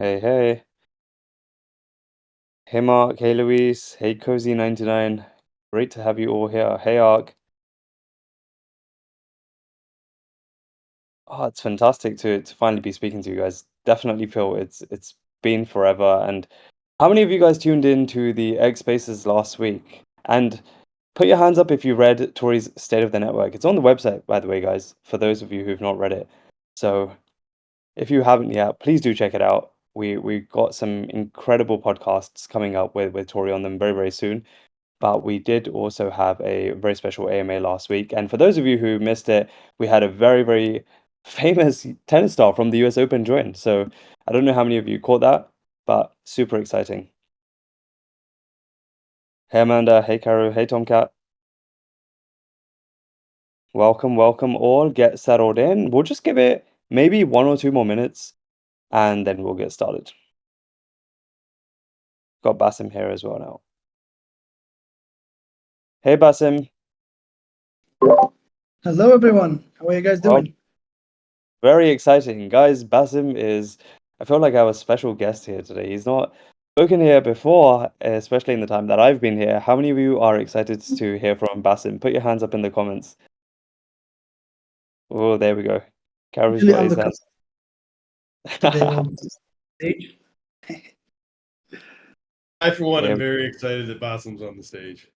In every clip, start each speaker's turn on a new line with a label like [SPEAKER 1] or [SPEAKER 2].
[SPEAKER 1] Hey, hey. Hey, Mark. Hey, Luis. Hey, Cozy99. Great to have you all here. Hey, Ark. Oh, it's fantastic to finally be speaking to you guys. Definitely feel it's been forever. And how many of you guys tuned in to the X Spaces last week? And put your hands up if you read Tori's State of the Network. It's on the website, by the way, guys, for those of you who've not read it. So if you haven't yet, please do check it out. We got some incredible podcasts coming up with Tori on them very, very soon. But we did also have a very special AMA last week. And for those of you who missed it, we had a very, very famous tennis star from the US Open join. So I don't know how many of you caught that, but super exciting. Hey, Amanda. Hey, Caro. Hey, Tomcat. Welcome, welcome all. Get settled in. We'll just give it maybe 1 or 2 more minutes and then we'll get started. Got Basim here as well now. Hey, Basim.
[SPEAKER 2] Hello, everyone. How are you guys
[SPEAKER 1] Well,
[SPEAKER 2] doing?
[SPEAKER 1] very exciting. Guys, Basim is, I feel like our special guest here today. He's not spoken here before, especially in the time that I've been here. How many of you are excited to hear from Basim? Put your hands up in the comments. Oh, there we go. Karu's
[SPEAKER 2] Really
[SPEAKER 1] got
[SPEAKER 2] on
[SPEAKER 1] his
[SPEAKER 2] the cusp
[SPEAKER 1] hands.
[SPEAKER 2] today on stage.
[SPEAKER 3] I, for one,
[SPEAKER 1] Yeah,
[SPEAKER 3] am very excited that Basim's on the stage.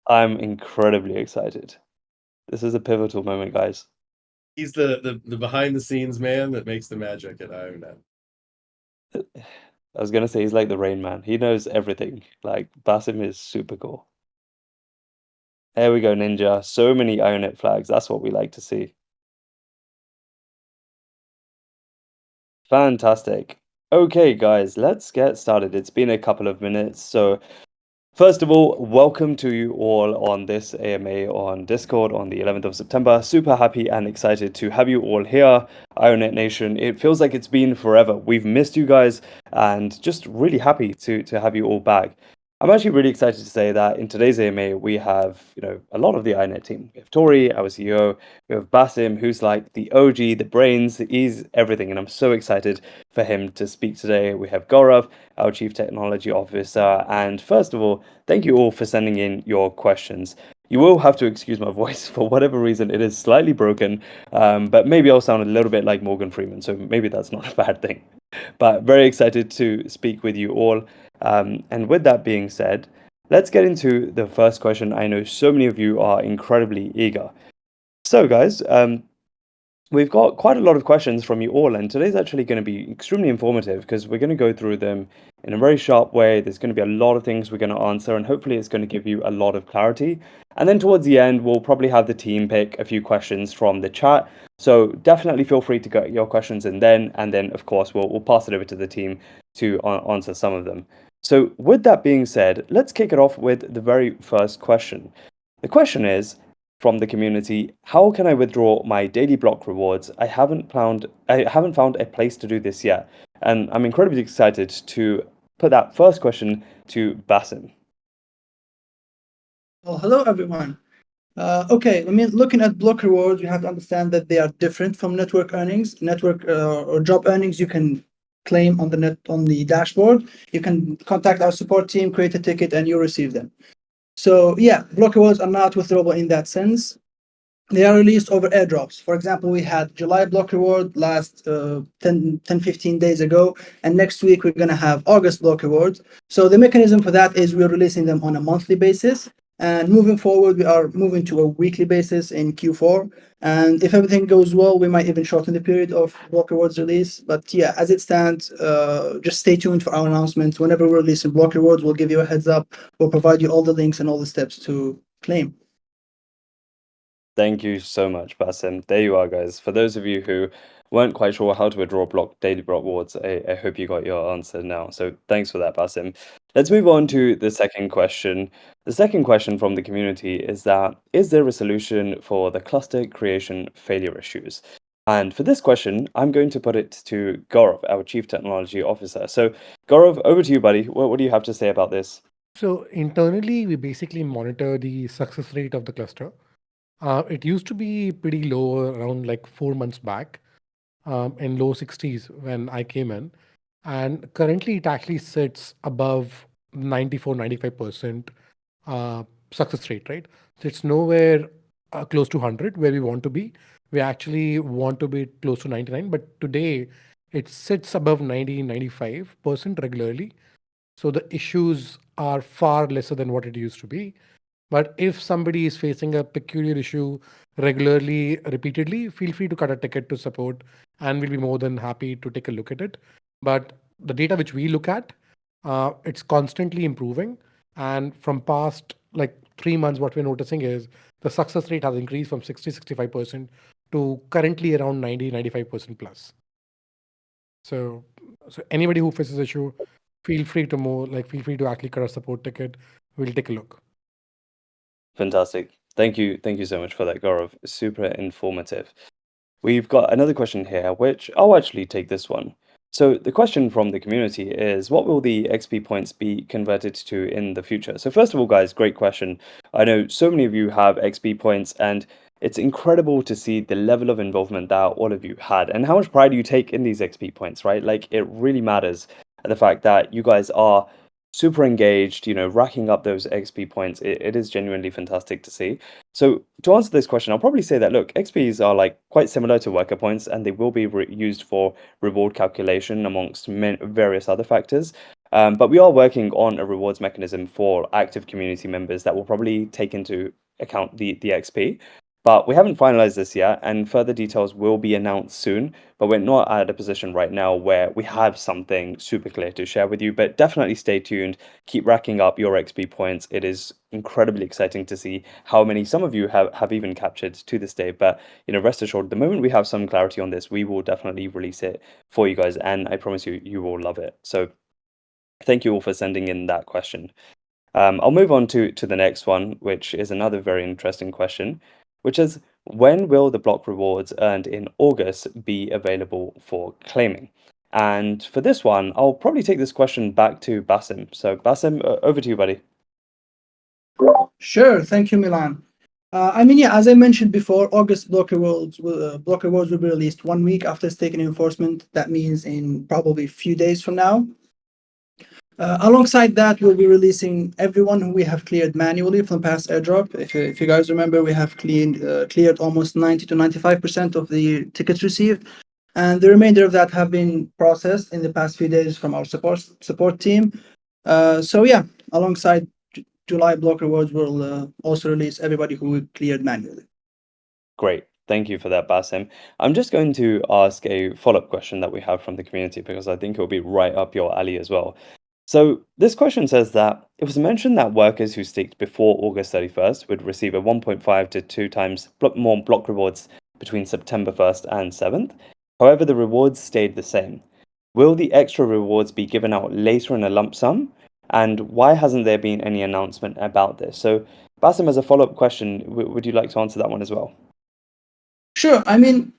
[SPEAKER 1] I'm incredibly excited. This is a pivotal moment, guys.
[SPEAKER 3] He's the behind the scenes man that makes the magic at IONET.
[SPEAKER 1] I was gonna say he's like the Rain Man. He knows everything. Like Basim is super cool. There we go, Ninja. So many Ionet flags. That's what we like to see. Fantastic. Okay, guys, let's get started. It's been a couple of minutes. So, first of all, welcome to you all on this AMA on Discord on the 11th of September. Super happy and excited to have you all here, Ionet Nation. It feels like it's been forever. We've missed you guys and just really happy to have you all back. I'm actually really excited to say that in today's AMA, we have, a lot of the Ionet team. We have Tori, our CEO. We have Basim, who's like the OG, the brains, he's everything. And I'm so excited for him to speak today. We have Gaurav, our Chief Technology Officer. And first of all, thank you all for sending in your questions. You will have to excuse my voice for whatever reason. It is slightly broken, but maybe I'll sound a little bit like Morgan Freeman. So maybe that's not a bad thing. But very excited to speak with you all. And with that being said, let's get into the first question. I know so many of you are incredibly eager. So, guys, we've got quite a lot of questions from you all, and today's actually going to be extremely informative because we're going to go through them in a very sharp way. There's going to be a lot of things we're going to answer, and hopefully, it's going to give you a lot of clarity. And then towards the end, we'll probably have the team pick a few questions from the chat. So definitely feel free to get your questions in then, and then of course we'll pass it over to the team to answer some of them. So with that being said, let's kick it off with the very first question. The question is, from the community, how can I withdraw my daily block rewards? I haven't found a place to do this yet, and I'm incredibly excited to put that first question to Basim.
[SPEAKER 2] Well, hello, everyone. Okay, I mean, looking at block rewards, you have to understand that they are different from network earnings. Network or job earnings, you can claim on the dashboard. You can contact our support team, create a ticket, and you receive them. So yeah, block rewards are not withdrawable in that sense. They are released over airdrops. For example, we had July block reward last 15 days ago, and next week we're going to have August block rewards. So the mechanism for that is we're releasing them on a monthly basis. And moving forward, we are moving to a weekly basis in Q4. And if everything goes well, we might even shorten the period of block rewards release. But yeah, as it stands, just stay tuned for our announcements. Whenever we're releasing block rewards, we'll give you a heads up. We'll provide you all the links and all the steps to claim.
[SPEAKER 1] Thank you so much, Basim. There you are, guys. For those of you who weren't quite sure how to withdraw daily block rewards, I hope you got your answer now. So thanks for that, Basim. Let's move on to the second question. The second question from the community is that, is there a solution for the cluster creation failure issues? And for this question, I'm going to put it to Gaurav, our Chief Technology Officer. So Gaurav, over to you, buddy. What do you have to say about this?
[SPEAKER 4] So internally, we basically monitor the success rate of the cluster. It used to be pretty low around like 4 months back, in low 60s when I came in. And currently it actually sits above 94, 95% success rate, right? So it's nowhere close to 100 where we want to be. We actually want to be close to 99, but today it sits above 90, 95% regularly. So the issues are far lesser than what it used to be. But if somebody is facing a peculiar issue regularly, repeatedly, feel free to cut a ticket to support and we'll be more than happy to take a look at it. But the data which we look at, it's constantly improving. And from past like 3 months, what we're noticing is the success rate has increased from 60, 65% to currently around 90, 95% plus. So, so anybody who faces issue, feel free to actually cut a support ticket. We'll take a look.
[SPEAKER 1] Fantastic. Thank you. Thank you so much for that, Gaurav. Super informative. We've got another question here, which I'll actually take this one. So the question from the community is, what will the XP points be converted to in the future? So first of all, guys, great question. I know so many of you have XP points, and it's incredible to see the level of involvement that all of you had and how much pride you take in these XP points, right? Like, it really matters. And the fact that you guys are super engaged, racking up those XP points, it is genuinely fantastic to see. So to answer this question, I'll probably say that, look, XPs are like quite similar to worker points, and they will be used for reward calculation amongst various other factors. But we are working on a rewards mechanism for active community members that will probably take into account the XP. But we haven't finalized this yet, and further details will be announced soon. But we're not at a position right now where we have something super clear to share with you. But definitely stay tuned. Keep racking up your XP points. It is incredibly exciting to see how many some of you have even captured to this day. But rest assured, the moment we have some clarity on this, we will definitely release it for you guys, and I promise you, you will love it. So thank you all for sending in that question. I'll move on to the next one, which is another very interesting question, which is, when will the block rewards earned in August be available for claiming? And for this one, I'll probably take this question back to Basim. So Basim, over to you, buddy.
[SPEAKER 2] Sure, thank you, Milan. As I mentioned before, August block rewards will be released 1 week after staking enforcement. That means in probably a few days from now. Alongside that, we'll be releasing everyone who we have cleared manually from past airdrop. If you guys remember, we have cleared almost 90 to 95% of the tickets received, and the remainder of that have been processed in the past few days from our support team. Alongside July block rewards, will also release everybody who we cleared manually.
[SPEAKER 1] Great. Thank you for that, Basim. I'm just going to ask a follow-up question that we have from the community, because I think it will be right up your alley as well. So this question says that it was mentioned that workers who staked before August 31st would receive a 1.5 to 2 times more block rewards between September 1st and 7th. However, the rewards stayed the same. Will the extra rewards be given out later in a lump sum? And why hasn't there been any announcement about this? So Basim, as a follow-up question, would you like to answer that one as well?
[SPEAKER 2] Sure. The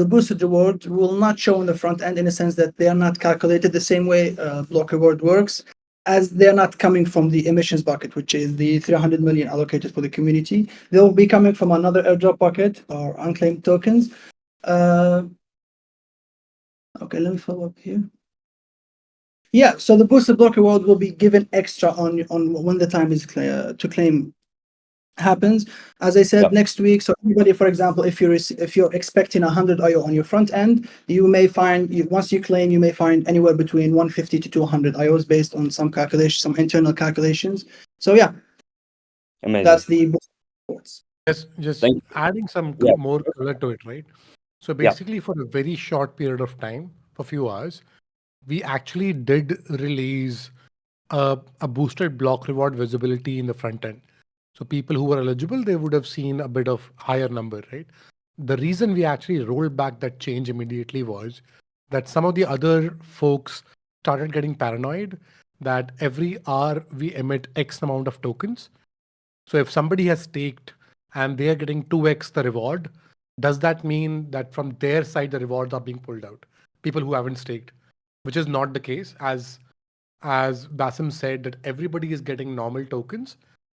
[SPEAKER 2] boosted reward will not show on the front end, in a sense that they are not calculated the same way block reward works, as they are not coming from the emissions bucket, which is the 300 million allocated for the community. They'll be coming from another airdrop bucket or unclaimed tokens. Okay, let me follow up here. Yeah, so the boosted block reward will be given extra on when the time is to claim happens. As I said, next week. So everybody, for example, if you're expecting 100 IO on your front end, you may find, once you claim, you may find anywhere between 150 to 200 IOs based on some internal calculations. So yeah,
[SPEAKER 1] amazing.
[SPEAKER 2] That's the reports.
[SPEAKER 4] Just adding some more color to it, right? So basically, for a very short period of time, for a few hours, we actually did release a boosted block reward visibility in the front end. So people who were eligible, they would have seen a bit of higher number, right? The reason we actually rolled back that change immediately was that some of the other folks started getting paranoid that every hour we emit X amount of tokens. So if somebody has staked and they are getting 2x the reward, does that mean that from their side the rewards are being pulled out? People who haven't staked, which is not the case. As Basim said, that everybody is getting normal tokens,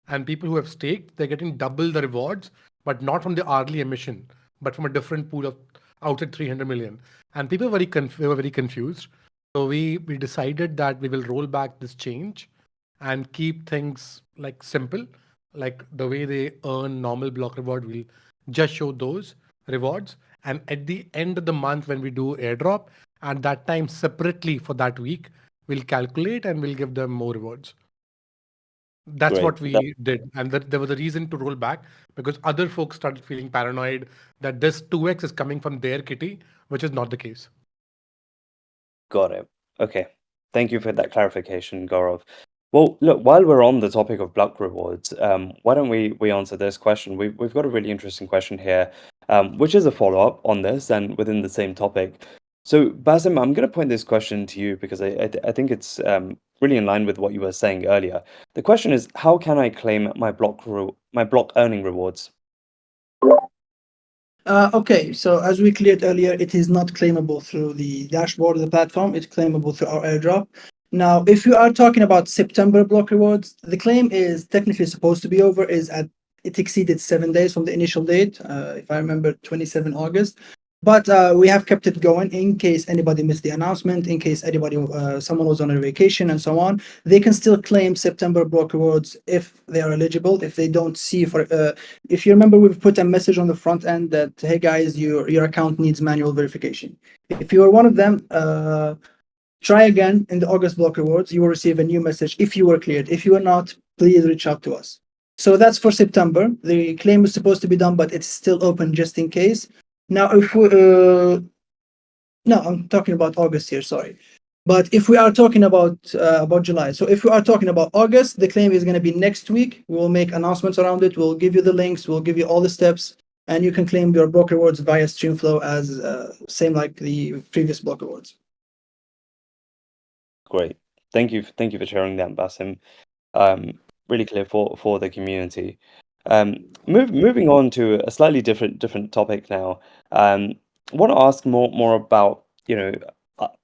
[SPEAKER 4] and people who have staked, they're getting double the rewards, but not from the hourly emission, but from a different pool of outside 300 million. and people were they were very confused. So we decided that we will roll back this change and keep things like simple, like the way they earn normal block reward. We'll just show those rewards, and at the end of the month when we do airdrop, at that time separately for that week, we'll calculate and we'll give them more rewards. That's
[SPEAKER 1] Great.
[SPEAKER 4] what we did. And there was a reason to roll back because other folks started feeling paranoid that this 2x is coming from their kitty, which is not the case.
[SPEAKER 1] Got it. Okay. Thank you for that clarification, Gaurav. Well, look, while we're on the topic of block rewards, why don't we answer this question? We've got a really interesting question here, which is a follow-up on this and within the same topic. So, Basim, I'm going to point this question to you because I think it's really in line with what you were saying earlier. The question is, how can I claim my block earning rewards?
[SPEAKER 2] Okay, so as we cleared earlier, it is not claimable through the dashboard of the platform. It's claimable through our airdrop. Now, if you are talking about September block rewards, the claim is technically supposed to be over. It exceeded 7 days from the initial date, if I remember, 27 August. But we have kept it going in case anybody missed the announcement, in case someone was on a vacation and so on. They can still claim September block rewards if they are eligible. If they don't see if you remember, we've put a message on the front end that, hey guys, your account needs manual verification. If you are one of them, try again in the August block rewards. You will receive a new message if you were cleared. If you are not, please reach out to us. So that's for September. The claim is supposed to be done, but it's still open just in case. Now, if we, no, I'm talking about August here, sorry. But if we are talking about July, so if we are talking about August, the claim is going to be next week. We will make announcements around it. We'll give you the links. We'll give you all the steps, and you can claim your block rewards via Streamflow as same like the previous block rewards.
[SPEAKER 1] Great. Thank you for sharing that, Basim. Really clear for the community. Moving on to a slightly different topic now. I want to ask more about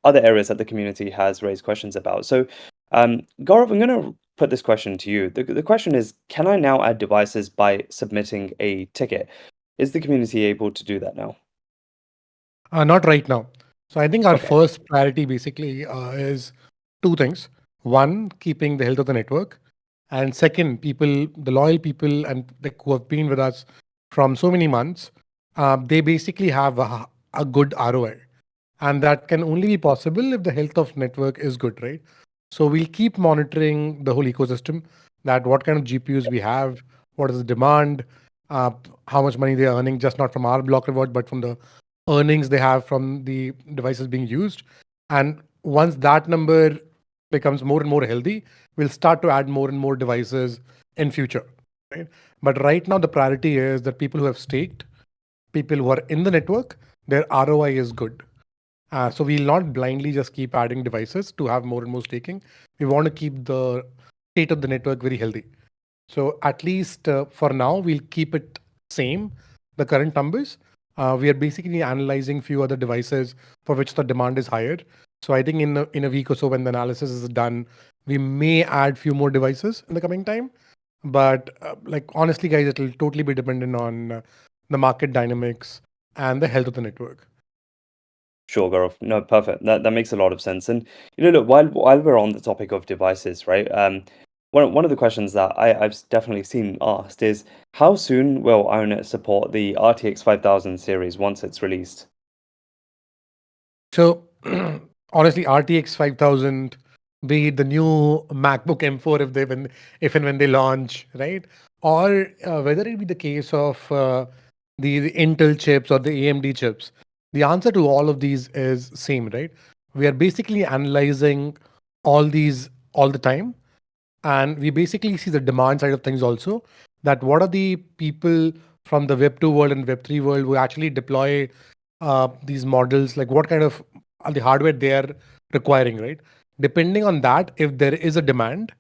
[SPEAKER 1] other areas that the community has raised questions about. So, Gaurav, I'm going to put this question to you. The question is, can I now add devices by submitting a ticket? Is the community able to do that now?
[SPEAKER 4] Not right now. So I think our
[SPEAKER 1] Okay.
[SPEAKER 4] first priority basically is two things. One, keeping the health of the network. And second, the loyal people and who have been with us from so many months, they basically have a good ROI. And that can only be possible if the health of network is good, right? So we'll keep monitoring the whole ecosystem, that what kind of GPUs we have, what is the demand, how much money they're earning, just not from our block reward, but from the earnings they have from the devices being used. And once that number becomes more and more healthy, we'll start to add more and more devices in future, right? But right now, the priority is that people who have staked, people who are in the network, their ROI is good. So we'll not blindly just keep adding devices to have more and more staking. We want to keep the state of the network very healthy. So at least for now, we'll keep it same, the current numbers. We are basically analyzing few other devices for which the demand is higher. So I think in a week or so, when the analysis is done, we may add few more devices in the coming time. But honestly, guys, it will totally be dependent on the market dynamics and the health of the network.
[SPEAKER 1] Sure, Gaurav. No, perfect. That makes a lot of sense. And look, while we're on the topic of devices, right? One of the questions that I've definitely seen asked is, how soon will Ownet support the RTX 5000 series once it's released?
[SPEAKER 4] So honestly, RTX 5000, be it the new MacBook M4 if and when they launch, right? Or whether it be the case of the Intel chips or the AMD chips, the answer to all of these is same, right? We are basically analyzing all these all the time, and we basically see the demand side of things also. That what are the people from the Web 2 world and Web 3 world who actually deploy these models, like what kind of the hardware they are requiring, right? Depending on that, if there is a demand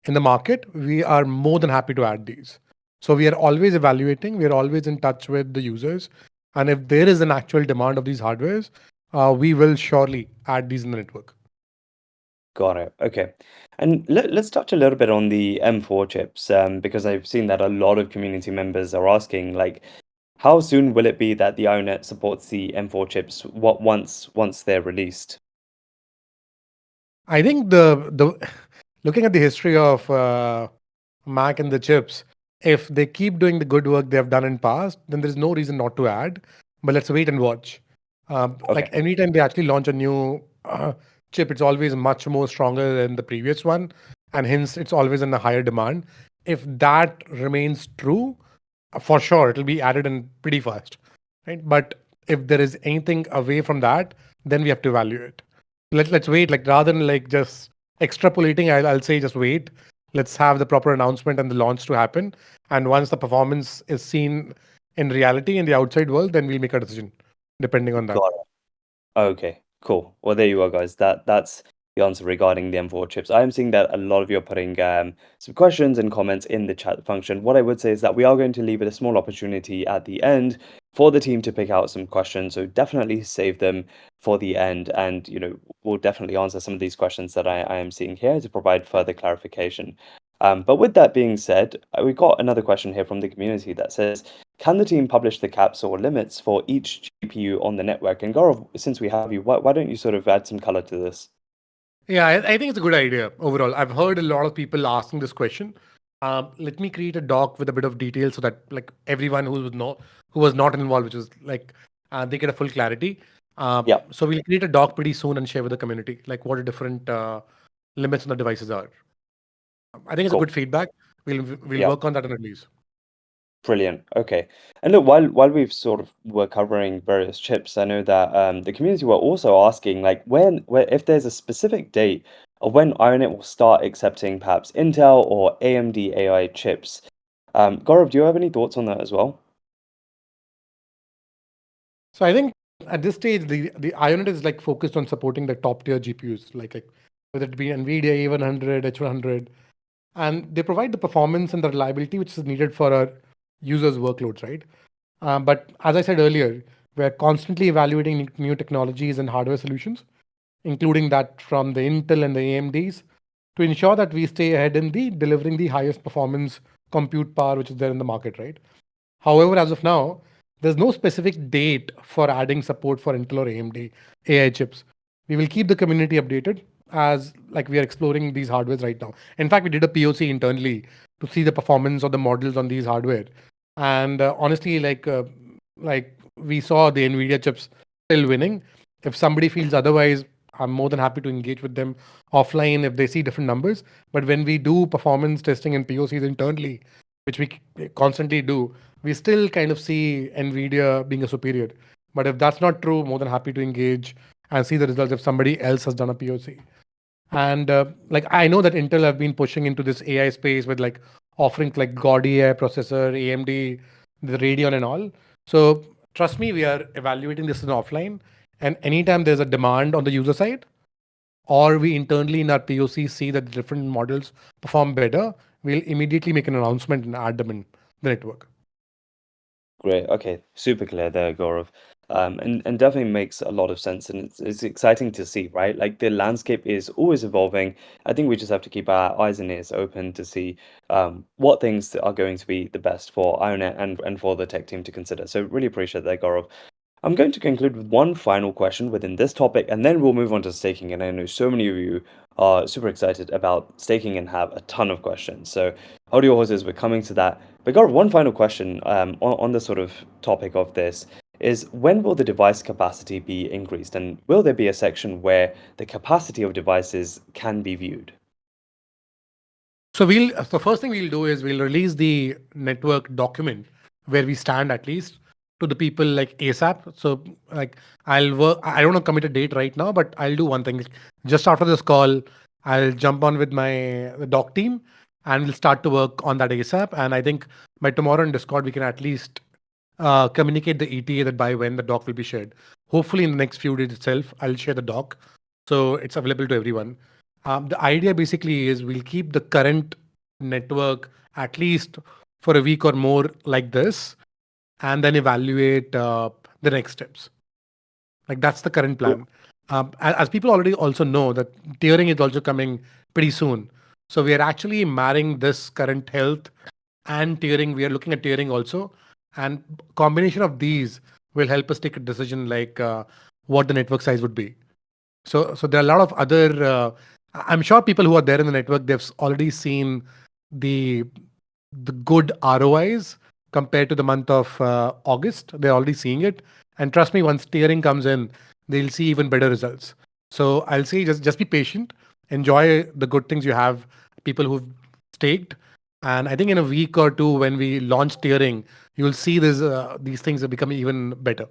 [SPEAKER 4] in the market, we are more than happy to add these. So we are always evaluating, we are always in touch with the users. And if there is an actual demand of these hardwares, we will surely add these in the network.
[SPEAKER 1] Got it. Okay. And let's touch a little bit on the M4 chips, because I've seen that a lot of community members are asking, like, How soon will it be that the IONET supports the M4 chips once they're released?
[SPEAKER 4] I think the looking at the history of Mac and the chips, if they keep doing the good work they have done in past, then there's no reason not to add. But let's wait and watch. Like
[SPEAKER 1] Okay.
[SPEAKER 4] anytime they actually launch a new chip, it's always much more stronger than the previous one, and hence it's always in a higher demand. If that remains true, for sure it'll be added in pretty fast, right? But if there is anything away from that, then we have to evaluate. Let's wait. Like rather than like just extrapolating, I'll say just wait. Let's have the proper announcement and the launch to happen. And once the performance is seen in reality in the outside world, then we'll make a decision depending on that.
[SPEAKER 1] Got it. Okay, cool. Well, there you are, guys. That's the answer regarding the M4 chips. I am seeing that a lot of you are putting some questions and comments in the chat function. What I would say is that we are going to leave it a small opportunity at the end for the team to pick out some questions. So definitely save them for the end, and we'll definitely answer some of these questions that I am seeing here to provide further clarification. But with that being said, we got another question here from the community that says, can the team publish the caps or limits for each GPU on the network? And Gaurav, since we have you, why don't you sort of add some color to this?
[SPEAKER 4] Yeah, I think it's a good idea overall. I've heard a lot of people asking this question. Let me create a doc with a bit of detail so that like everyone who was not involved, which is like they get a full clarity.
[SPEAKER 1] Yeah.
[SPEAKER 4] So we'll create a doc pretty soon and share with the community like what the different limits on the devices are. I think it's
[SPEAKER 1] Cool.
[SPEAKER 4] a good feedback. We'll
[SPEAKER 1] Yeah.
[SPEAKER 4] work on that and release.
[SPEAKER 1] Brilliant. Okay. And look, while we've sort of were covering various chips, I know that the community were also asking like if there's a specific date of when IONET will start accepting perhaps Intel or AMD AI chips. Gaurav, do you have any thoughts on that as well?
[SPEAKER 4] So I think at this stage, the IONET is like focused on supporting the top tier GPUs, like whether it be NVIDIA A100, H100, and they provide the performance and the reliability which is needed for our users' workloads, right? But as I said earlier, we're constantly evaluating new technologies and hardware solutions, including that from the Intel and the AMDs, to ensure that we stay ahead in the delivering the highest performance compute power which is there in the market, right? However, as of now, there's no specific date for adding support for Intel or AMD AI chips. We will keep the community updated as like we are exploring these hardwares right now. In fact, we did a POC internally to see the performance of the models on these hardware, and honestly, like we saw the NVIDIA chips still winning. If somebody feels otherwise, I'm more than happy to engage with them offline if they see different numbers. But when we do performance testing and POCs internally, which we constantly do, we still kind of see NVIDIA being a superior. But if that's not true, more than happy to engage and see the results if somebody else has done a POC. And like I know that Intel have been pushing into this AI space with like offering like God AI processor, AMD, the Radeon and all. So trust me, we are evaluating this in offline. And anytime there's a demand on the user side, or we internally in our POC see that different models perform better, we'll immediately make an announcement and add them in the network.
[SPEAKER 1] Great. Okay. Super clear there, Gaurav. And definitely makes a lot of sense, and it's exciting to see, right? Like the landscape is always evolving. I think we just have to keep our eyes and ears open to see what things are going to be the best for IONET and for the tech team to consider. So really appreciate that, Gaurav. I'm going to conclude with one final question within this topic, and then we'll move on to staking. And I know so many of you are super excited about staking and have a ton of questions. So hold your horses, we're coming to that. But Gaurav, one final question on the sort of topic of this is, when will the device capacity be increased? And will there be a section where the capacity of devices can be viewed?
[SPEAKER 4] So the first thing we'll do is we'll release the network document where we stand at least to the people like ASAP. So like I'll work. I don't know commit a date right now, but I'll do one thing. Just after this call, I'll jump on with the doc team and we'll start to work on that ASAP. And I think by tomorrow in Discord we can at least communicate the ETA that by when the doc will be shared. Hopefully in the next few days itself, I'll share the doc so it's available to everyone. The idea basically is we'll keep the current network at least for a week or more like this, and then evaluate the next steps. Like that's the current plan. As people already also know that tiering is also coming pretty soon. So we are actually marrying this current health and tiering. We are looking at tiering also. And combination of these will help us take a decision like what the network size would be. So there are a lot of other. I'm sure people who are there in the network, they've already seen the the good ROIs compared to the month of August. They're already seeing it, and trust me, once tiering comes in, they'll see even better results. So I'll say just be patient, enjoy the good things you have. People who've staked, and I think in a week or two when we launch tiering, you'll see this these things are becoming even better.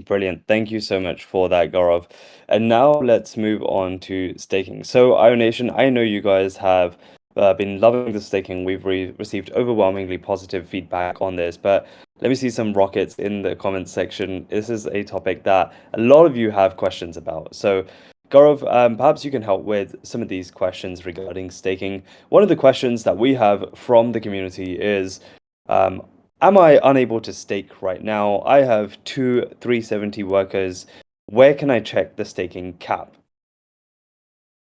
[SPEAKER 1] Brilliant. Thank you so much for that, Gaurav. And now let's move on to staking. So, IO Nation, I know you guys have been loving the staking. We've received overwhelmingly positive feedback on this, but let me see some rockets in the comments section. This is a topic that a lot of you have questions about. So, Gaurav, perhaps you can help with some of these questions regarding staking. One of the questions that we have from the community is, um, am I unable to stake right now? I have two 370 workers. Where can I check the staking cap?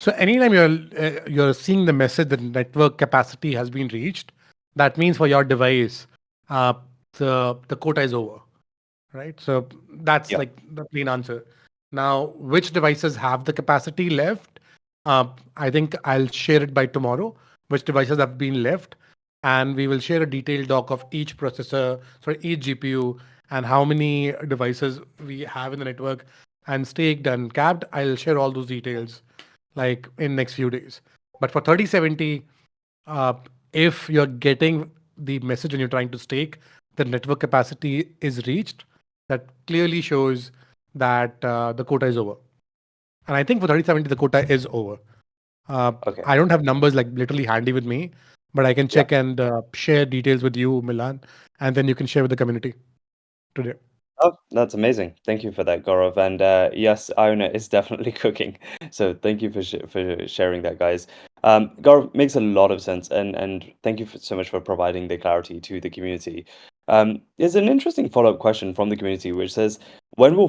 [SPEAKER 4] So anytime you're seeing the message that network capacity has been reached, that means for your device, uh, the quota is over, right? So that's
[SPEAKER 1] Yeah.
[SPEAKER 4] like the plain answer. Now, which devices have the capacity left? I think I'll share it by tomorrow. Which devices have been left, and we will share a detailed doc of each processor, sorry, each GPU, and how many devices we have in the network and staked and capped. I'll share all those details like in next few days. But for 3070, uh, if you're getting the message when you're trying to stake, the network capacity is reached, that clearly shows that the quota is over. And I think for 3070, the quota is over.
[SPEAKER 1] Okay.
[SPEAKER 4] I don't have numbers like literally handy with me, but I can
[SPEAKER 1] Yeah.
[SPEAKER 4] check and share details with you, Milan, and then you can share with the community today.
[SPEAKER 1] Oh, that's amazing. Thank you for that, Gaurav. And yes, Iona is definitely cooking. So thank you for sharing that, guys. Gaurav makes a lot of sense, and thank you so much for providing the clarity to the community. There's an interesting follow-up question from the community which says, when will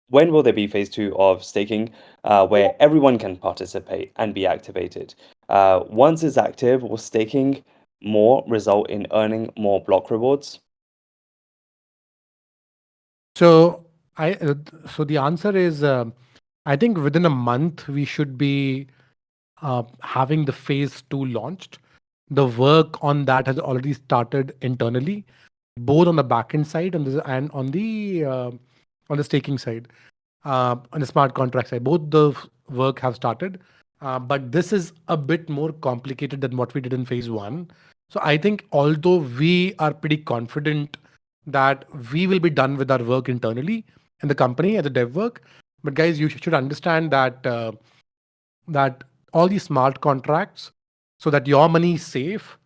[SPEAKER 1] when will there be phase two of staking, where everyone can participate and be activated? Once it's active, will staking more result in earning more block rewards?
[SPEAKER 4] So so the answer is, I think within a month we should be having the phase two launched. The work on that has already started internally, both on the backend side and on the staking side, on the smart contract side. Both the work have started, but this is a bit more complicated than what we did in phase one. So I think although we are pretty confident that we will be done with our work internally in the company as a dev work, but guys, you should understand that that all these smart contracts, so that your money is safe,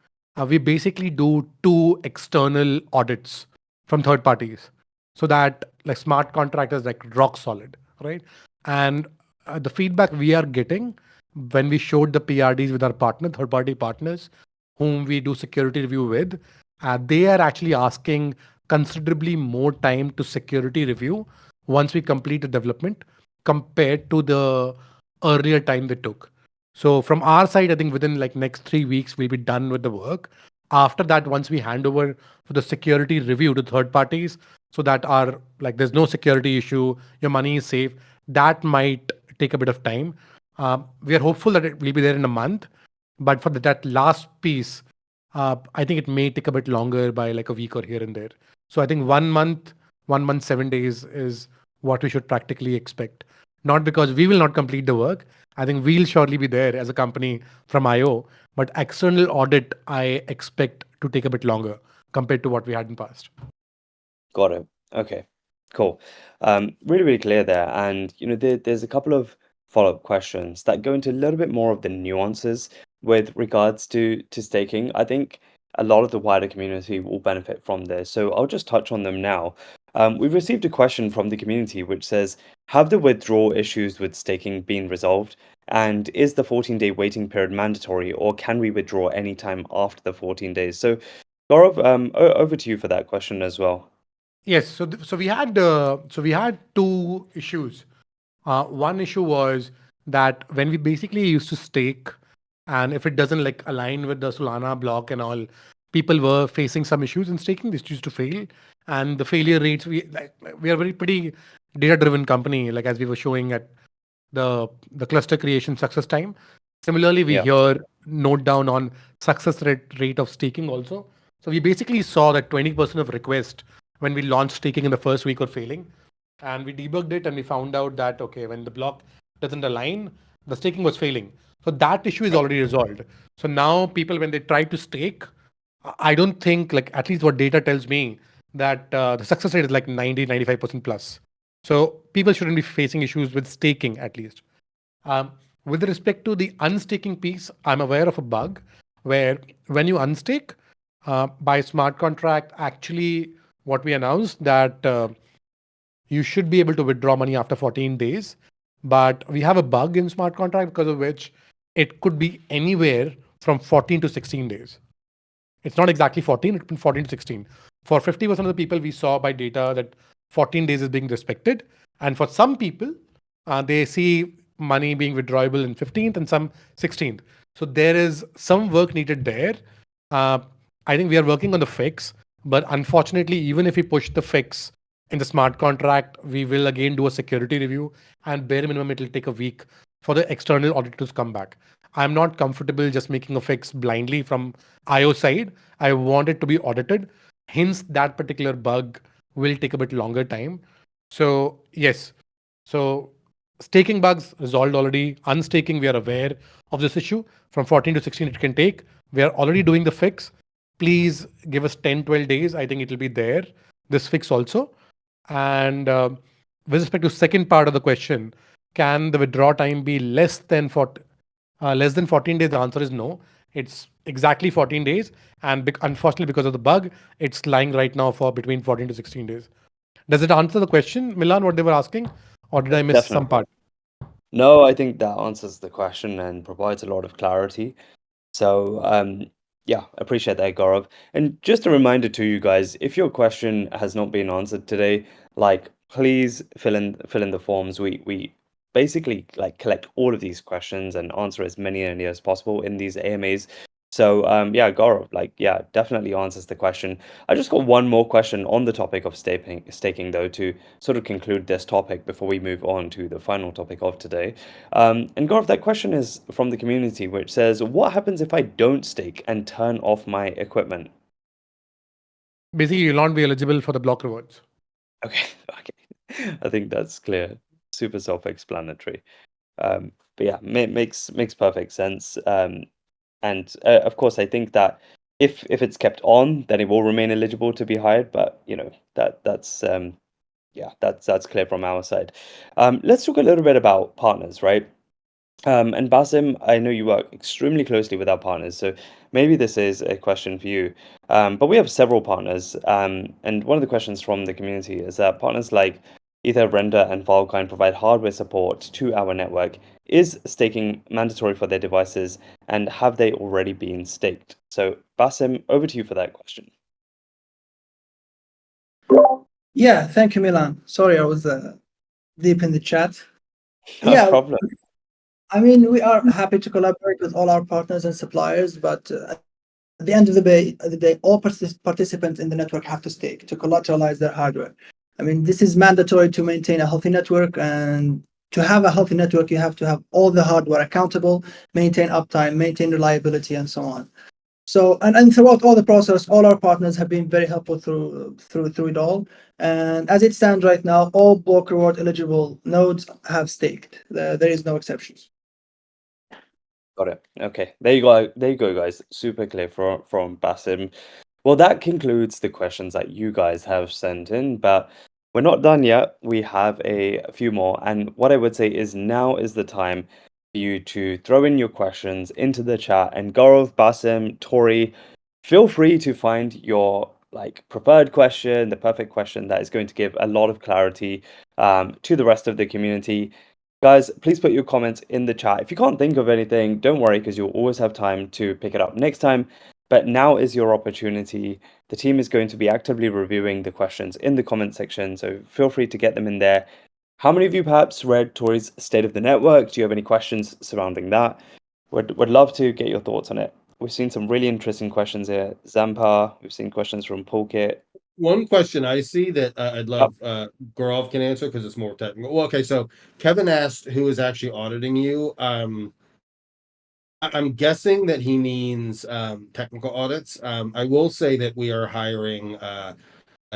[SPEAKER 4] we basically do two external audits from third parties, so that like smart contract is like rock solid, right? And the feedback we are getting when we showed the PRDs with our third party partners, whom we do security review with, they are actually asking considerably more time to security review once we complete the development compared to the earlier time they took. So from our side, I think within like next 3 weeks, we'll be done with the work. After that, once we hand over for the security review to third parties, so that our like there's no security issue, your money is safe, that might take a bit of time. We are hopeful that it will be there in a month, but for that last piece, I think it may take a bit longer by like a week or here and there. So I think 1 month, 1 month, 7 days is what we should practically expect. Not because we will not complete the work. I think we'll surely be there as a company from IO, but external audit I expect to take a bit longer compared to what we had in past.
[SPEAKER 1] Got it. Okay, cool. Really, really clear there. And there's a couple of follow-up questions that go into a little bit more of the nuances with regards to staking. I think a lot of the wider community will benefit from this. So I'll just touch on them now. We've received a question from the community which says, have the withdrawal issues with staking been resolved? And is the 14-day waiting period mandatory, or can we withdraw anytime after the 14 days? So Gaurav, over to you for that question as well.
[SPEAKER 4] Yes, so we had two issues. One issue was that when we basically used to stake, and if it doesn't like align with the Solana block and all, people were facing some issues in staking. This used to fail, and the failure rates, we are very pretty data driven company, like as we were showing at the cluster creation success time. Similarly, we
[SPEAKER 1] Yeah.
[SPEAKER 4] here note down on success rate of staking also. So we basically saw that 20% of request when we launched staking in the first week were failing, and we debugged it and we found out that okay, when the block doesn't align, the staking was failing. So that issue is already resolved. So now people, when they try to stake, I don't think, like, at least what data tells me, that the success rate is like 90-95% plus. So people shouldn't be facing issues with staking, at least. With respect to the unstaking piece, I'm aware of a bug where when you unstake by smart contract, actually what we announced that you should be able to withdraw money after 14 days. But we have a bug in smart contract because of which it could be anywhere from 14 to 16 days. It's not exactly 14, it's been 14 to 16. For 50% of the people, we saw by data that 14 days is being respected. And for some people, they see money being withdrawable in 15th and some 16th. So there is some work needed there. I think we are working on the fix, but unfortunately, even if we push the fix in the smart contract, we will again do a security review, and bare minimum, it will take a week for the external auditors to come back. I'm not comfortable just making a fix blindly from IO side. I want it to be audited. Hence, that particular bug will take a bit longer time. So yes, so staking bugs resolved already. Unstaking, we are aware of this issue. From 14 to 16, it can take. We are already doing the fix. Please give us 10, 12 days. I think it will be there, this fix also. And with respect to second part of the question, can the withdraw time be less than 14 days? The answer is no. It's exactly 14 days. And unfortunately, because of the bug, it's lying right now for between 14 to 16 days. Does it answer the question, Milan, what they were asking? Or did I miss some
[SPEAKER 1] Definitely.
[SPEAKER 4] part?
[SPEAKER 1] No, I think that answers the question and provides a lot of clarity. So, yeah, appreciate that, Gaurav. And just a reminder to you guys, if your question has not been answered today, like please fill in the forms. We basically like collect all of these questions and answer as many as possible in these AMAs. So, yeah, Gaurav, like, yeah, definitely answers the question. I just got one more question on the topic of staking though, to sort of conclude this topic before we move on to the final topic of today. And Gaurav, that question is from the community, which says, what happens if I don't stake and turn off my equipment?
[SPEAKER 4] Basically, you'll not be eligible for the block rewards.
[SPEAKER 1] Okay, okay. I think that's clear. Super self-explanatory. But yeah, makes perfect sense. And of course, I think that if it's kept on, then it will remain eligible to be hired. But you know that's yeah, that's clear from our side. Let's talk a little bit about partners, right? And Basim, I know you work extremely closely with our partners, so maybe this is a question for you. But we have several partners, and one of the questions from the community is that partners like Ether, Render, and Filecoin provide hardware support to our network. Is staking mandatory for their devices, and have they already been staked? So, Basim, over to you for that question.
[SPEAKER 2] Yeah, thank you, Milan. Sorry, I was deep in the chat.
[SPEAKER 1] No
[SPEAKER 2] Yeah,
[SPEAKER 1] problem.
[SPEAKER 2] I mean, we are happy to collaborate with all our partners and suppliers, but at the end of the day, all participants in the network have to stake to collateralize their hardware. I mean, this is mandatory to maintain a healthy network, and to have a healthy network, you have to have all the hardware accountable, maintain uptime, maintain reliability, and so on. So, and throughout all the process, all our partners have been very helpful through it all. And as it stands right now, all block reward eligible nodes have staked. There is no exceptions.
[SPEAKER 1] Got it. Okay. There you go. There you go, guys. Super clear from Basim. Well, that concludes the questions that you guys have sent in, but we're not done yet. We have a few more, and what I would say is now is the time for you to throw in your questions into the chat. And Gaurav, Basim, Tori, feel free to find your like preferred question, the perfect question that is going to give a lot of clarity to the rest of the community. Guys, please put your comments in the chat. If you can't think of anything, don't worry, because you'll always have time to pick it up next time. But now is your opportunity. The team is going to be actively reviewing the questions in the comment section, so feel free to get them in there. How many of you perhaps read Tori's State of the Network? Do you have any questions surrounding that? Would love to get your thoughts on it. we've seen some really interesting questions here. Zampa, we've seen questions from Pulkit.
[SPEAKER 3] One question I see that I'd love Gaurav can answer because it's more technical. Well, okay, so Kevin asked who is actually auditing you. I'm guessing that he means technical audits. I will say that we are hiring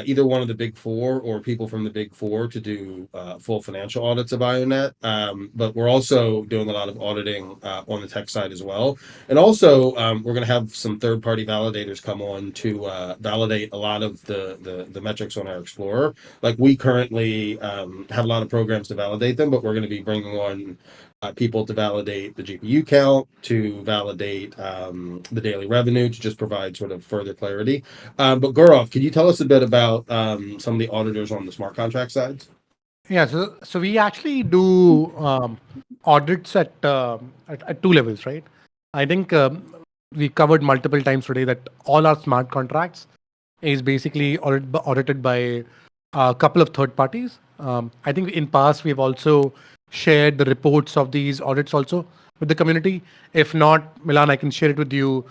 [SPEAKER 3] either one of the big four or people from the big four to do full financial audits of IONET. But we're also doing a lot of auditing on the tech side as well. And also, we're going to have some third-party validators come on to validate a lot of the metrics on our Explorer. Like we currently have a lot of programs to validate them, but we're going to be bringing on people to validate the GPU count, to validate the daily revenue, to just provide sort of further clarity. But Gaurav, can you tell us a bit about some of the auditors on the smart contract side?
[SPEAKER 4] Yeah, so we actually do audits at 2 levels, right? I think we covered multiple times today that all our smart contracts is basically audited by a couple of third parties. I think in past we've also shared the reports of these audits also with the community. If not, Milan, I can share it with you.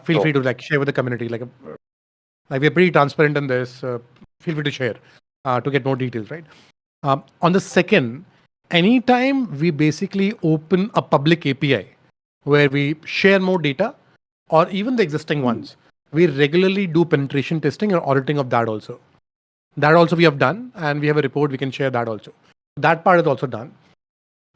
[SPEAKER 4] Feel free to like share with the community. Like we're pretty transparent in this. Feel free to share to get more details, right? On the second, anytime we basically open a public API where we share more data or even the existing ones, we regularly do penetration testing or auditing of that also. That also we have done, and we have a report, we can share that also. That part is also done.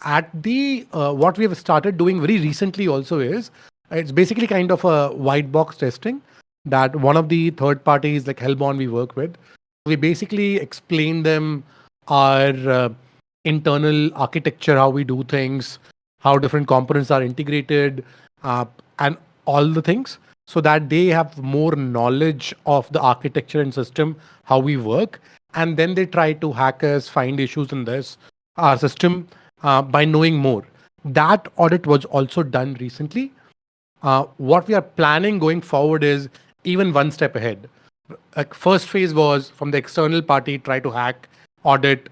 [SPEAKER 4] At the what we have started doing very recently also is it's basically kind of a white box testing that one of the third parties like Hellborn we work with, we basically explain them our internal architecture, how we do things, how different components are integrated, and all the things, so that they have more knowledge of the architecture and system, how we work, and then they try to hack us, find issues in this our system by knowing more. That audit was also done recently. What we are planning going forward is even one step ahead. Like first phase was from the external party, try to hack, audit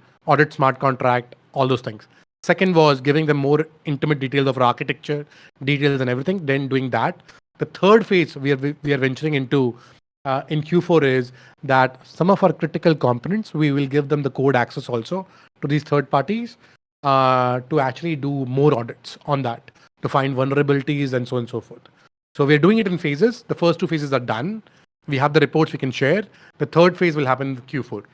[SPEAKER 4] smart contract, all those things. Second was giving them more intimate details of our architecture, details and everything, then doing that. The third phase we are venturing into in Q4 is that some of our critical components, we will give them the code access also to these third parties to actually do more audits on that, to find vulnerabilities and so on and so forth. So we're doing it in phases. The first 2 phases are done. We have the reports we can share. The third phase will happen in Q4.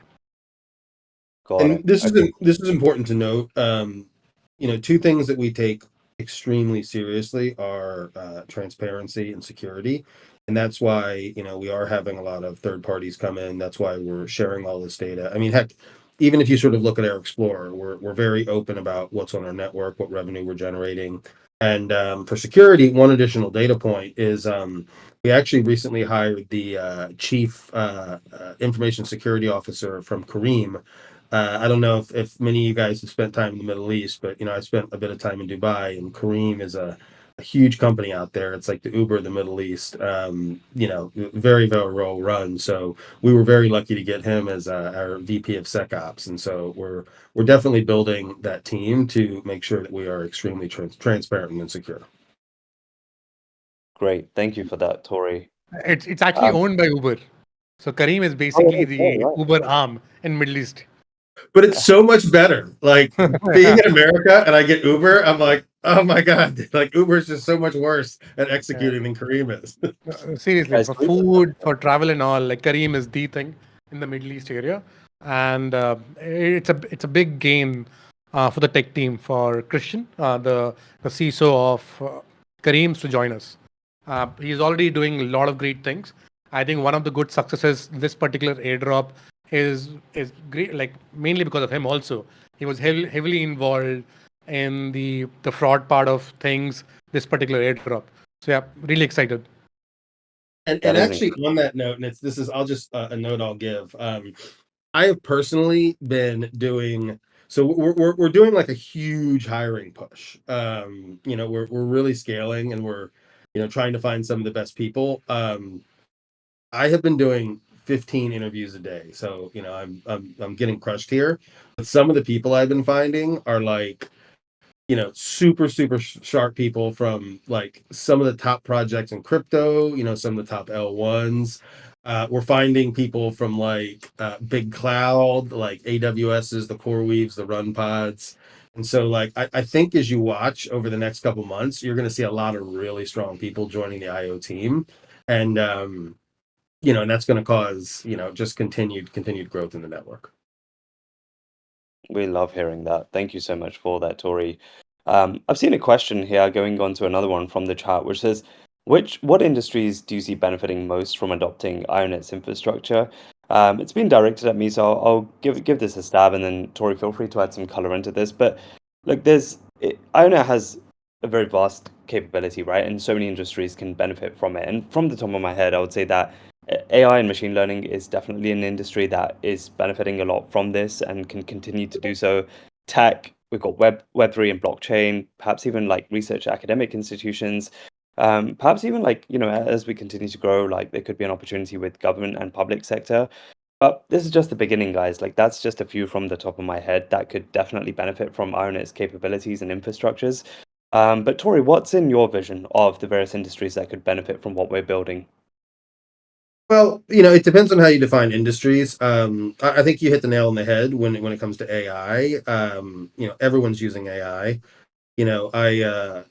[SPEAKER 1] Got
[SPEAKER 3] And
[SPEAKER 1] it.
[SPEAKER 3] this is important to note. Two things that we take extremely seriously are transparency and security, and that's why we are having a lot of third parties come in. That's why we're sharing all this data. I mean, heck, even if you sort of look at our Explorer, we're very open about what's on our network, what revenue we're generating, and for security, one additional data point is we actually recently hired the chief information security officer from Kareem. I don't know if many of you guys have spent time in the Middle East, but I spent a bit of time in Dubai, and Kareem is a huge company out there. It's like the Uber of the Middle East. Very, very well run. So we were very lucky to get him as our VP of SecOps, and so we're definitely building that team to make sure that we are extremely transparent and secure.
[SPEAKER 1] Great. Thank you for that, Tori.
[SPEAKER 4] It's actually owned by Uber. So Kareem is basically the Uber arm in Middle East.
[SPEAKER 3] But it's so much better. Like being in America and I get Uber, I'm like, oh my God, like Uber is just so much worse at executing than Kareem is.
[SPEAKER 4] Seriously,
[SPEAKER 1] Guys,
[SPEAKER 4] for food, for travel and all, like Kareem is the thing in the Middle East area. And it's a big gain for the tech team, for Christian, the CISO of Kareem's to join us. He's already doing a lot of great things. I think one of the good successes this particular airdrop is great, like mainly because of him also. He was heavily involved in the fraud part of things, this particular airdrop. So yeah, really excited.
[SPEAKER 3] And actually on that note, and this is I'll just a note I'll give. I have personally been doing so we're doing like a huge hiring push. We're really scaling and we're trying to find some of the best people. I have been doing 15 interviews a day. So, I'm getting crushed here. But some of the people I've been finding are like, super sharp people from like some of the top projects in crypto, some of the top L1s. We're finding people from like big cloud, like AWS's, the CoreWeaves, the Run Pods. And so like I think as you watch over the next couple months, you're going to see a lot of really strong people joining the IO team. And and that's going to cause, just continued growth in the network.
[SPEAKER 1] We love hearing that. Thank you so much for that, Tori. I've seen a question here going on to another one from the chat, which says, what industries do you see benefiting most from adopting IONET's infrastructure? It's been directed at me, so I'll give this a stab, and then Tori, feel free to add some color into this. But like, IONET has a very vast capability, right? And so many industries can benefit from it. And from the top of my head, I would say that AI and machine learning is definitely an industry that is benefiting a lot from this and can continue to do so. Tech, we've got Web3 and blockchain, perhaps even like research academic institutions, perhaps even like, as we continue to grow, like there could be an opportunity with government and public sector. But this is just the beginning, guys. Like that's just a few from the top of my head that could definitely benefit from IONET's capabilities and infrastructures. But Tori, what's in your vision of the various industries that could benefit from what we're building?
[SPEAKER 3] Well, it depends on how you define industries. I think you hit the nail on the head when it comes to AI. Everyone's using AI. AI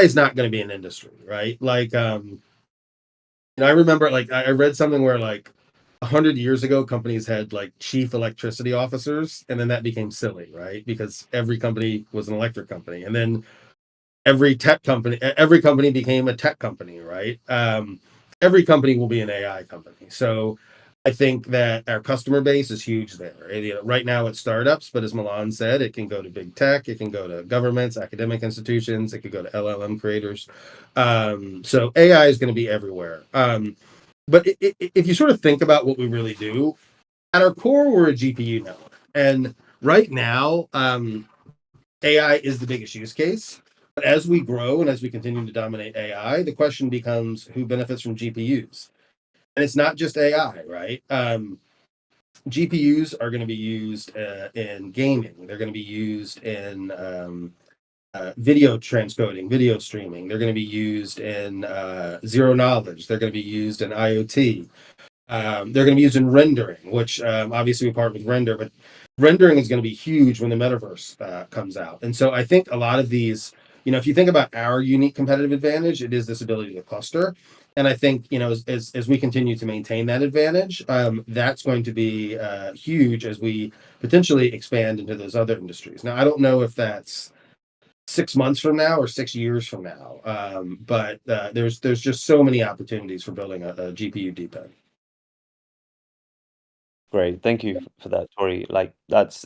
[SPEAKER 3] is not going to be an industry, right? Like, I remember, like, I read something where like 100 years ago, companies had like chief electricity officers, and then that became silly, right? Because every company was an electric company, and then every company became a tech company, right? Every company will be an AI company. So I think that our customer base is huge there. Right now it's startups, but as Milan said, it can go to big tech, it can go to governments, academic institutions, it could go to LLM creators. So AI is going to be everywhere. But if you sort of think about what we really do, at our core, we're a GPU network. And right now, AI is the biggest use case. But as we grow and as we continue to dominate AI, the question becomes who benefits from GPUs? And it's not just AI, right? GPUs are going to be used in gaming. They're going to be used in video transcoding, video streaming. They're going to be used in zero knowledge. They're going to be used in IoT. They're going to be used in rendering, which obviously we partner with Render, but rendering is going to be huge when the metaverse comes out. And so I think a lot of these, if you think about our unique competitive advantage, it is this ability to cluster. And I think, as we continue to maintain that advantage, that's going to be huge as we potentially expand into those other industries. Now, I don't know if that's 6 months from now or 6 years from now, but there's just so many opportunities for building a GPU deep end.
[SPEAKER 1] Great, thank you for that, Tori. Like that's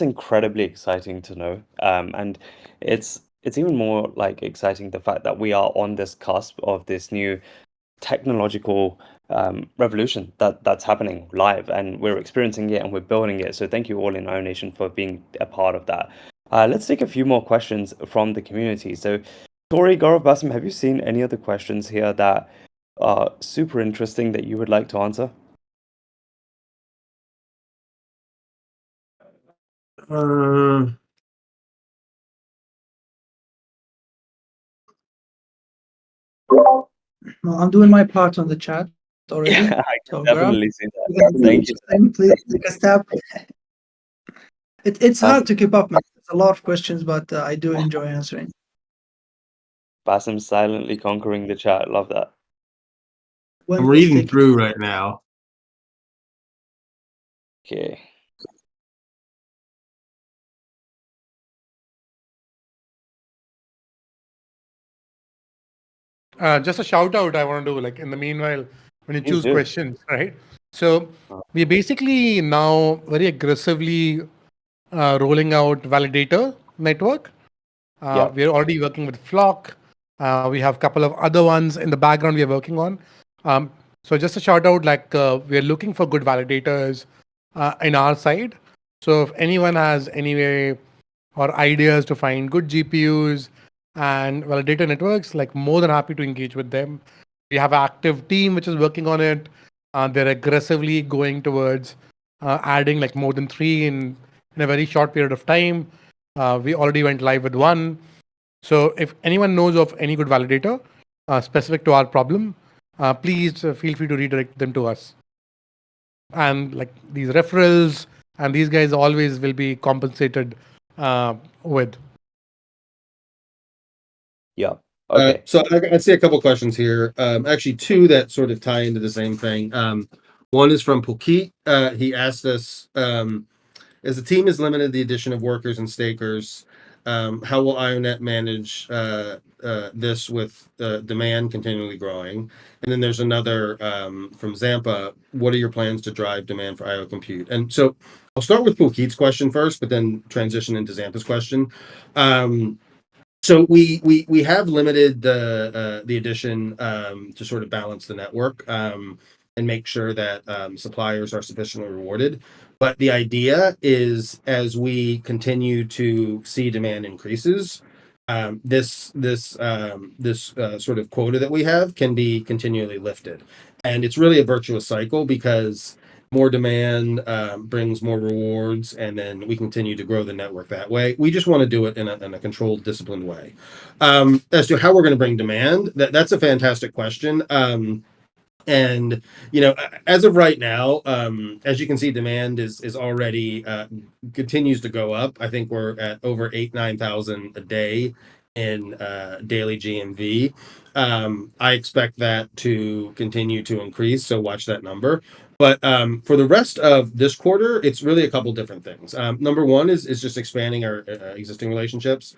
[SPEAKER 1] incredibly exciting to know, and it's even more like exciting the fact that we are on this cusp of this new technological revolution that's happening live, and we're experiencing it and we're building it. So thank you all in IO Nation for being a part of that. Let's take a few more questions from the community. So, Tori, Gaurav, Basim, have you seen any other questions here that are super interesting that you would like to answer?
[SPEAKER 2] Well, I'm doing my part on the chat already.
[SPEAKER 1] Yeah, I can
[SPEAKER 2] So, Gaurav,
[SPEAKER 1] definitely see that. Thank you.
[SPEAKER 2] please take a step. It's hard to keep up, man. There's a lot of questions, but I do enjoy answering.
[SPEAKER 1] Basim silently conquering the chat. Love that.
[SPEAKER 2] When
[SPEAKER 3] I'm
[SPEAKER 2] it's
[SPEAKER 3] reading
[SPEAKER 2] taken-
[SPEAKER 3] through right now.
[SPEAKER 1] Okay.
[SPEAKER 4] Just a shout out I want to do, like in the meanwhile, when you
[SPEAKER 1] Please
[SPEAKER 4] choose
[SPEAKER 1] do.
[SPEAKER 4] questions, right? So we're basically now very aggressively rolling out validator network.
[SPEAKER 1] Yeah.
[SPEAKER 4] We're already working with Flock. We have a couple of other ones in the background we are working on. So just a shout out, like we're looking for good validators in our side. So if anyone has any way or ideas to find good GPUs and validator networks, like more than happy to engage with them. We have an active team which is working on it. They're aggressively going towards adding like more than 3 in a very short period of time. We already went live with one. So if anyone knows of any good validator specific to our problem, please feel free to redirect them to us. And like these referrals and these guys always will be compensated with.
[SPEAKER 1] Yeah. Okay.
[SPEAKER 3] So I'd say a couple questions here. Actually, two that sort of tie into the same thing. One is from Pulkit. He asked us, as the team has limited the addition of workers and stakers, how will IONET manage this with demand continually growing? And then there's another from Zampa. What are your plans to drive demand for IO compute? And so I'll start with Pulkit's question first, but then transition into Zampa's question. So we have limited the addition to sort of balance the network and make sure that suppliers are sufficiently rewarded. But the idea is, as we continue to see demand increases, this sort of quota that we have can be continually lifted, and it's really a virtuous cycle because more demand brings more rewards, and then we continue to grow the network that way. We just want to do it in a controlled, disciplined way. As to how we're going to bring demand, that's a fantastic question. And as of right now, as you can see, demand is already continues to go up. I think we're at over 9,000 a day in daily GMV. I expect that to continue to increase, so watch that number. But for the rest of this quarter, it's really a couple different things. Number one is just expanding our existing relationships.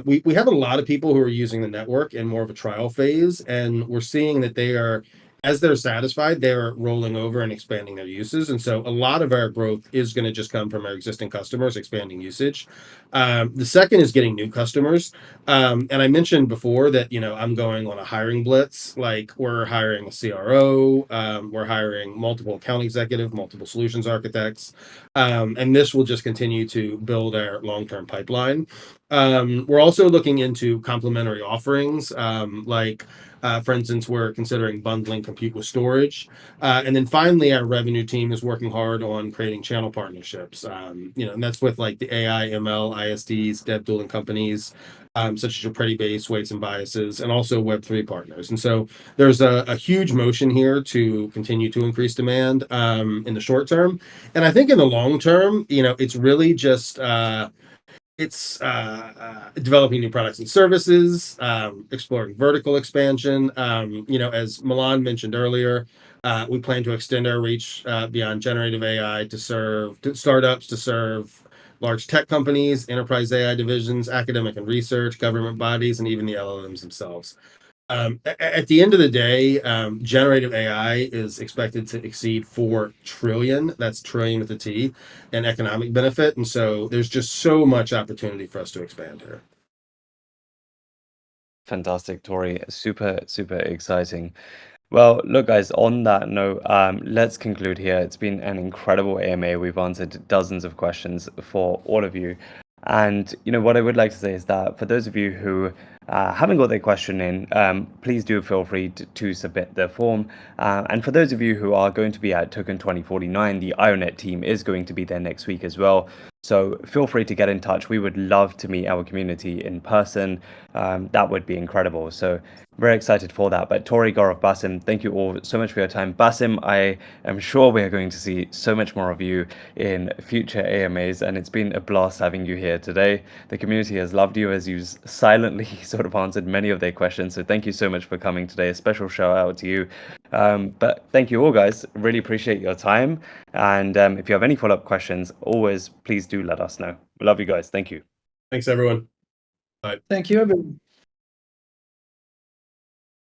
[SPEAKER 3] We have a lot of people who are using the network in more of a trial phase, and we're seeing that as they're satisfied, they're rolling over and expanding their uses. And so a lot of our growth is going to just come from our existing customers expanding usage. The second is getting new customers. And I mentioned before that, I'm going on a hiring blitz. Like, we're hiring a CRO, we're hiring multiple account executive, multiple solutions architects. And this will just continue to build our long-term pipeline. We're also looking into complementary offerings, for instance, we're considering bundling compute with storage. And then finally, our revenue team is working hard on creating channel partnerships, and that's with like the AI, ML, ISDs, dev tooling companies, such as your Pretty Base, Weights and Biases, and also Web3 partners. And so there's a huge motion here to continue to increase demand in the short term. And I think in the long term, it's really just developing new products and services, exploring vertical expansion. As Milan mentioned earlier, we plan to extend our reach beyond generative AI to serve startups, to serve large tech companies, enterprise AI divisions, academic and research, government bodies, and even the LLMs themselves. At the end of the day, generative AI is expected to exceed 4 trillion, that's trillion with a T, in economic benefit. And so there's just so much opportunity for us to expand here.
[SPEAKER 1] Fantastic, Tori. Super, super exciting. Well, look, guys, on that note, let's conclude here. It's been an incredible AMA. We've answered dozens of questions for all of you. And, what I would like to say is that for those of you who haven't got their question in, please do feel free to submit the form. And for those of you who are going to be at Token 2049, the IONET team is going to be there next week as well. So feel free to get in touch. We would love to meet our community in person. That would be incredible. So very excited for that. But Tori, Gaurav, Basim, thank you all so much for your time. Basim, I am sure we are going to see so much more of you in future AMAs, and it's been a blast having you here today. The community has loved you as you silently sort of answered many of their questions. So thank you so much for coming today. A special shout out to you. But thank you all, guys. Really appreciate your time. And if you have any follow-up questions, always please do let us know. We love you guys. Thank you.
[SPEAKER 3] Thanks, everyone. Bye.
[SPEAKER 2] Thank you, everyone.